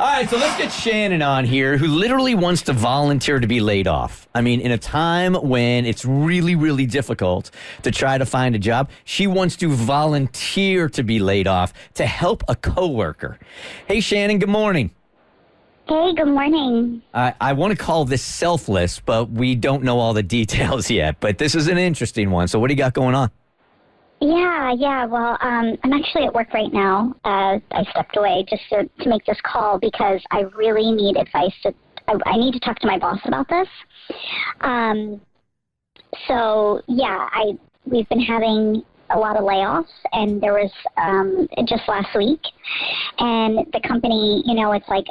All right, so let's get Shannon on here, who literally wants to volunteer to be laid off. I mean, in a time when it's really, really difficult to try to find a job, she wants to volunteer to be laid off to help a coworker. Hey, Shannon, good morning. Hey, good morning. I want to call this selfless, but we don't know all the details yet. But this is an interesting one. So what do you got going on? Yeah. Well, I'm actually at work right now. I stepped away just to make this call because I really need advice. I need to talk to my boss about this. We've been having a lot of layoffs, and there was just last week, and the company, it's like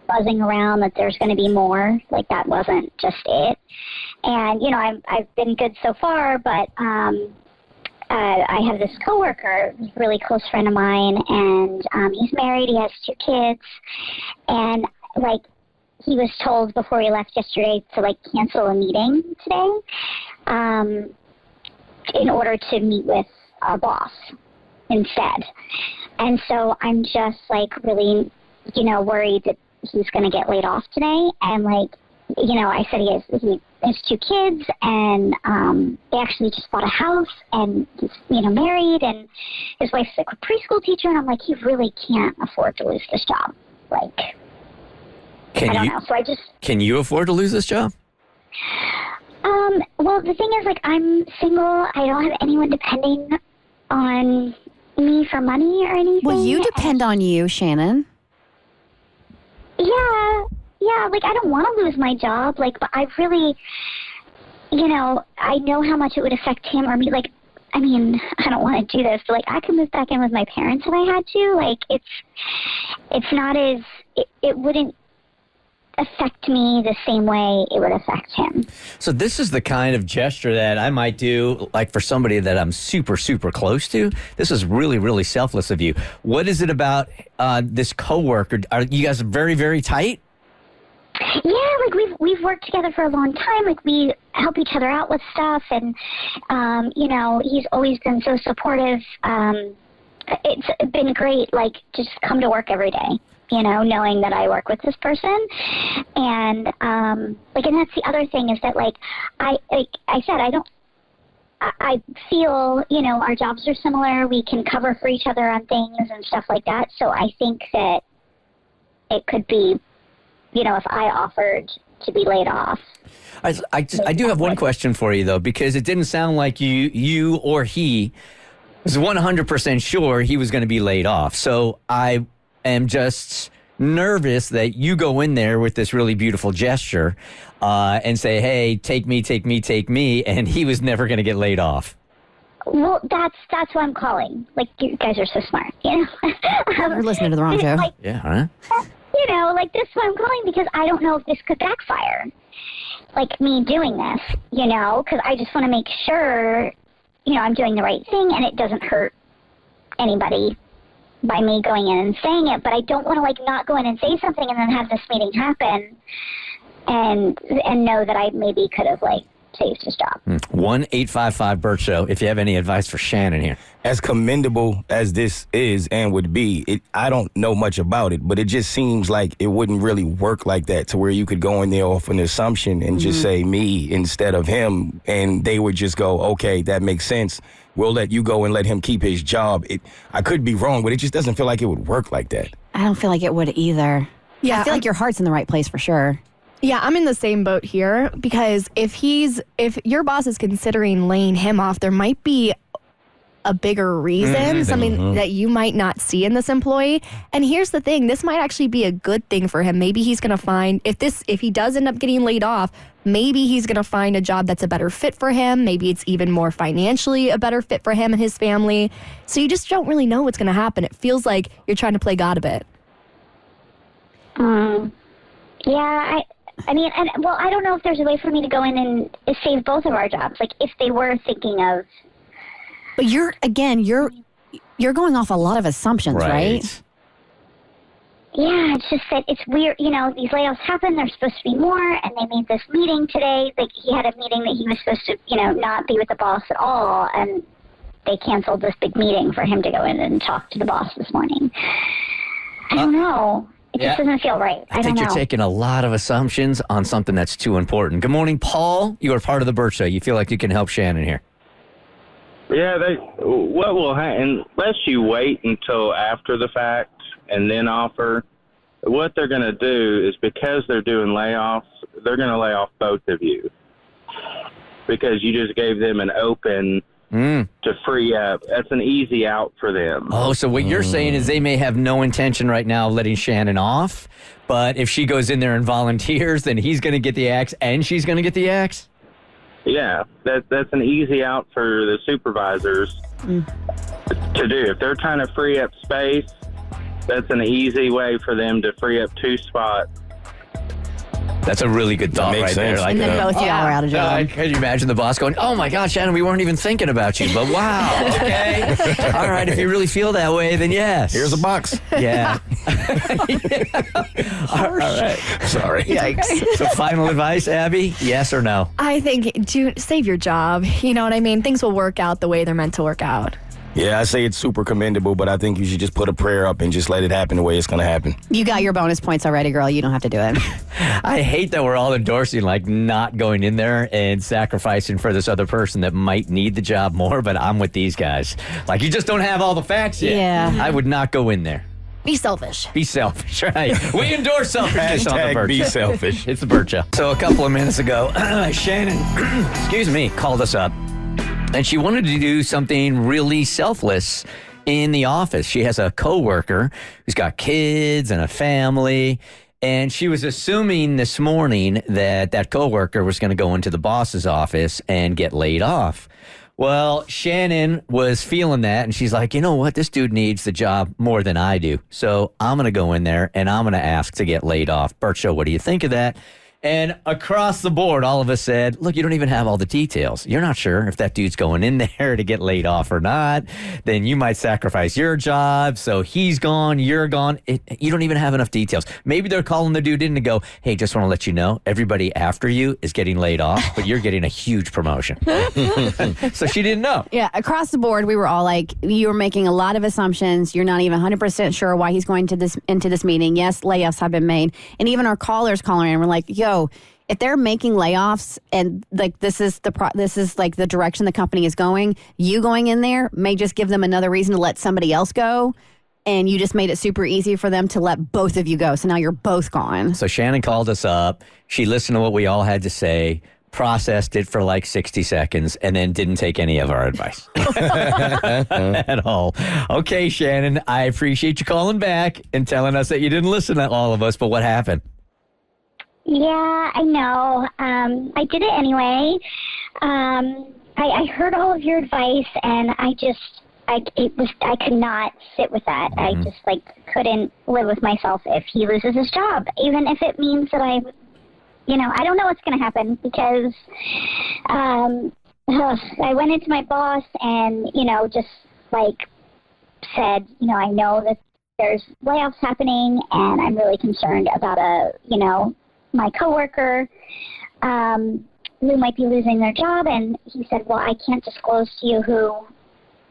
buzzing around that there's going to be more. Like, that wasn't just it. And I've been good so far, but I have this coworker, a really close friend of mine, and he's married. He has 2 kids, and he was told before he left yesterday to cancel a meeting today, in order to meet with our boss instead. And so I'm just really, worried that he's going to get laid off today. And I said he has 2 kids, and they actually just bought a house, and he's, married, and his wife's a preschool teacher, and I'm like, he really can't afford to lose this job. I don't know. So Can you afford to lose this job? Well, the thing is, I'm single. I don't have anyone depending on me for money or anything. Well, you depend on you, Shannon. Yeah, I don't want to lose my job, but I really, I know how much it would affect him or me. I don't want to do this, but, I could move back in with my parents if I had to. It's not as, it wouldn't affect me the same way it would affect him. So this is the kind of gesture that I might do, for somebody that I'm super, super close to. This is really, really selfless of you. What is it about this coworker? Are you guys very, very tight? Yeah, we've worked together for a long time. We help each other out with stuff, and he's always been so supportive. It's been great, just come to work every day, knowing that I work with this person. And and that's the other thing is that I feel, our jobs are similar. We can cover for each other on things and stuff like that. So I think that it could be, if I offered to be laid off. I do have one question for you, though, because it didn't sound like you or he was 100% sure he was going to be laid off. So I am just nervous that you go in there with this really beautiful gesture and say, hey, take me, and he was never going to get laid off. Well, that's why I'm calling. You guys are so smart, You're listening to the wrong show. Yeah, huh? This is why I'm calling, because I don't know if this could backfire. Me doing this, because I just want to make sure, I'm doing the right thing and it doesn't hurt anybody by me going in and saying it. But I don't want to, not go in and say something and then have this meeting happen and know that I maybe could have, saved his job. 1-855-BERT show if you have any advice for Shannon here. As commendable as this is and would be, I don't know much about it, but it just seems like it wouldn't really work like that, to where you could go in there off an assumption and just say me instead of him, and they would just go, okay, that makes sense. We'll let you go and let him keep his job. I could be wrong, but it just doesn't feel like it would work like that. I don't feel like it would either. Yeah, I feel like your heart's in the right place for sure. Yeah, I'm in the same boat here, because if your boss is considering laying him off, there might be a bigger reason, something that you might not see in this employee. And here's the thing, this might actually be a good thing for him. Maybe he's going to find, if he does end up getting laid off, maybe he's going to find a job that's a better fit for him. Maybe it's even more financially a better fit for him and his family. So you just don't really know what's going to happen. It feels like you're trying to play God a bit. Yeah, I don't know if there's a way for me to go in and save both of our jobs. If they were thinking of. But you're going off a lot of assumptions, right? Yeah, it's just that it's weird. These layoffs happen. There's supposed to be more, and they made this meeting today. He had a meeting that he was supposed to, not be with the boss at all, and they canceled this big meeting for him to go in and talk to the boss this morning. I don't know. It just doesn't feel right. I think you're taking a lot of assumptions on something that's too important. Good morning, Paul. You are part of the Bert Show. You feel like you can help Shannon here. Yeah, what will happen, unless you wait until after the fact and then offer, what they're going to do is, because they're doing layoffs, they're going to lay off both of you. Because you just gave them an open to free up. That's an easy out for them. Oh, so what you're saying is they may have no intention right now of letting Shannon off, but if she goes in there and volunteers, then he's going to get the axe and she's going to get the axe? Yeah, that's an easy out for the supervisors to do. If they're trying to free up space, that's an easy way for them to free up 2 spots. That's a really good thought right there. And then both y'all are out of job. Can you imagine the boss going, "Oh my gosh, Shannon, we weren't even thinking about you, but wow, okay. All right, if you really feel that way, then yes. Here's a box. Yeah. All right. Sorry. Yikes. So final advice, Abby, yes or no? I think save your job. You know what I mean? Things will work out the way they're meant to work out. Yeah, I say it's super commendable, but I think you should just put a prayer up and just let it happen the way it's going to happen. You got your bonus points already, girl. You don't have to do it. I hate that we're all endorsing, like, not going in there and sacrificing for this other person that might need the job more, but I'm with these guys. Like, you just don't have all the facts yet. Yeah. I would not go in there. Be selfish. Be selfish, right? We endorse selfishness on the Hashtag Bert be Show. selfish. It's the Bert Show. So a couple of minutes ago, Shannon, excuse me, called us up, and she wanted to do something really selfless in the office. She has a coworker who's got kids and a family, and she was assuming this morning that that coworker was going to go into the boss's office and get laid off. Well, Shannon was feeling that, and she's like, you know what? This dude needs the job more than I do. So I'm going to go in there, and I'm going to ask to get laid off. Bert Show, what do you think of that? And across the board, all of us said, look, you don't even have all the details. You're not sure if that dude's going in there to get laid off or not. Then you might sacrifice your job. So he's gone, you're gone. You don't even have enough details. Maybe they're calling the dude in to go, hey, just want to let you know, everybody after you is getting laid off, but you're getting a huge promotion. So she didn't know. Yeah, across the board, we were all like, you were making a lot of assumptions. You're not even 100% sure why he's going into this meeting. Yes, layoffs have been made. And even our callers calling in, we're like, yo, if they're making layoffs and like this is like the direction the company is going, you going in there may just give them another reason to let somebody else go. And you just made it super easy for them to let both of you go. So now you're both gone. So Shannon called us up. She listened to what we all had to say, processed it for like 60 seconds, and then didn't take any of our advice at all. Okay, Shannon, I appreciate you calling back and telling us that you didn't listen to all of us, but what happened? Yeah, I know. I did it anyway. I heard all of your advice, and I could not sit with that. I just couldn't live with myself if he loses his job, even if it means that I don't know what's going to happen because I went into my boss and just said, I know that there's layoffs happening, and I'm really concerned about my coworker who might be losing their job. And he said, well, I can't disclose to you who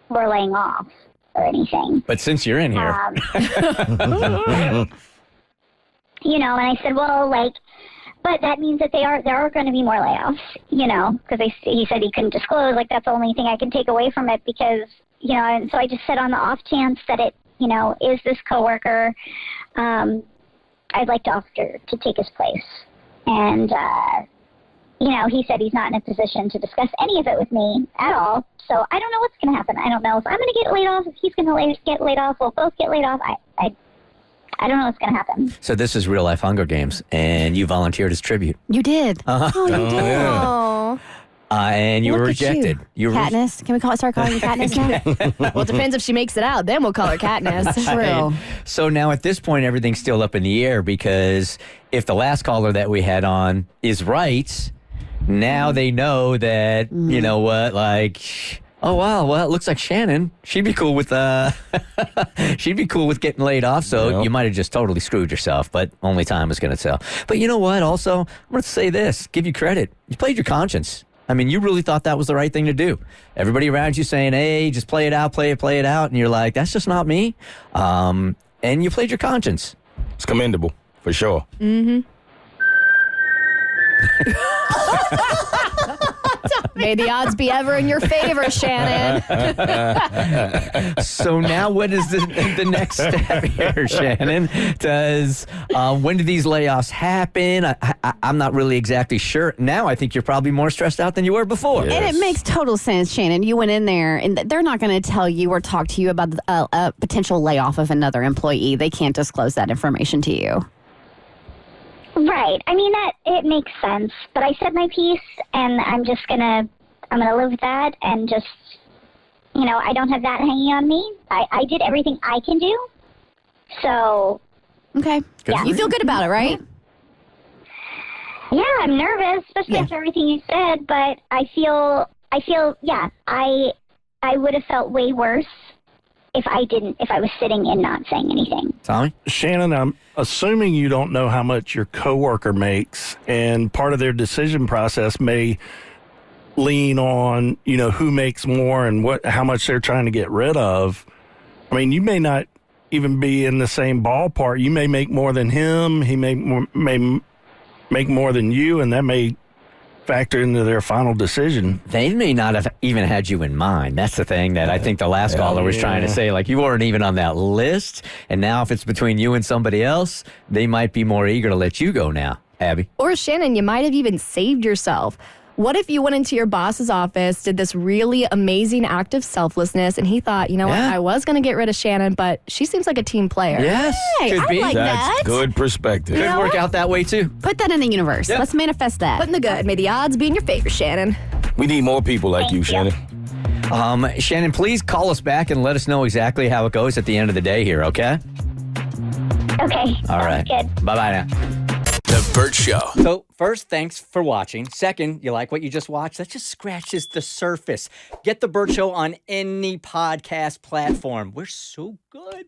we're laying off or anything. But since you're in here. And I said, well, but that means that there are going to be more layoffs, because he said he couldn't disclose. That's the only thing I can take away from it because, and so I just said on the off chance that it, is this coworker, I'd like to offer to take his place. And, he said he's not in a position to discuss any of it with me at all. So I don't know what's going to happen. I don't know if I'm going to get laid off, if he's going to get laid off, we'll both get laid off. I don't know what's going to happen. So this is real life Hunger Games, and you volunteered as tribute. You did. Uh-huh. Oh, you did. Oh. And you were Look at rejected. You. Katniss. Can we start calling you Katniss now? Well, it depends if she makes it out. Then we'll call her Katniss. True. So now at this point, everything's still up in the air because if the last caller that we had on is right, now they know that, you know what, oh, wow, well, it looks like Shannon, she'd be cool with getting laid off. So you might have just totally screwed yourself, but only time is going to tell. But you know what? Also, I'm going to say this, give you credit. You played your conscience. I mean, you really thought that was the right thing to do. Everybody around you saying, hey, just play it out, play it out. And you're like, that's just not me. And you played your conscience. It's commendable, for sure. May the odds be ever in your favor, Shannon. So now what is the next step here, Shannon? When do these layoffs happen? I'm not really exactly sure. Now I think you're probably more stressed out than you were before. And it makes total sense, Shannon. You went in there, and they're not going to tell you or talk to you about a potential layoff of another employee. They can't disclose that information to you. Right. I mean, that it makes sense. But I said my piece, and I'm gonna live with that, and just, I don't have that hanging on me. I did everything I can do. So. Okay. Yeah. You feel good about it, right? Yeah, I'm nervous, especially after everything you said. But I feel, yeah, I would have felt way worse if I was sitting and not saying anything. Tommy? Shannon, I'm assuming you don't know how much your coworker makes, and part of their decision process may lean on, who makes more and how much they're trying to get rid of. I mean, you may not even be in the same ballpark. You may make more than him. He may make more than you, and that may factor into their final decision. They may not have even had you in mind. That's the thing that I think the last caller was trying to say. Like, you weren't even on that list. And now if it's between you and somebody else, they might be more eager to let you go now. Abby? Or Shannon, you might have even saved yourself. What if you went into your boss's office, did this really amazing act of selflessness, and he thought, what, I was going to get rid of Shannon, but she seems like a team player. Yes, Hey, could I be. like That's that. good perspective. Could work out that way too. Put that in the universe. Yep. Let's manifest that. Put in the good. May the odds be in your favor, Shannon. We need more people like you, Shannon. Shannon, please call us back and let us know exactly how it goes at the end of the day here, okay? Okay. All right. Good. Bye-bye now. The Bert Show. So, first, thanks for watching. Second, you like what you just watched? That just scratches the surface. Get The Bert Show on any podcast platform. We're so good.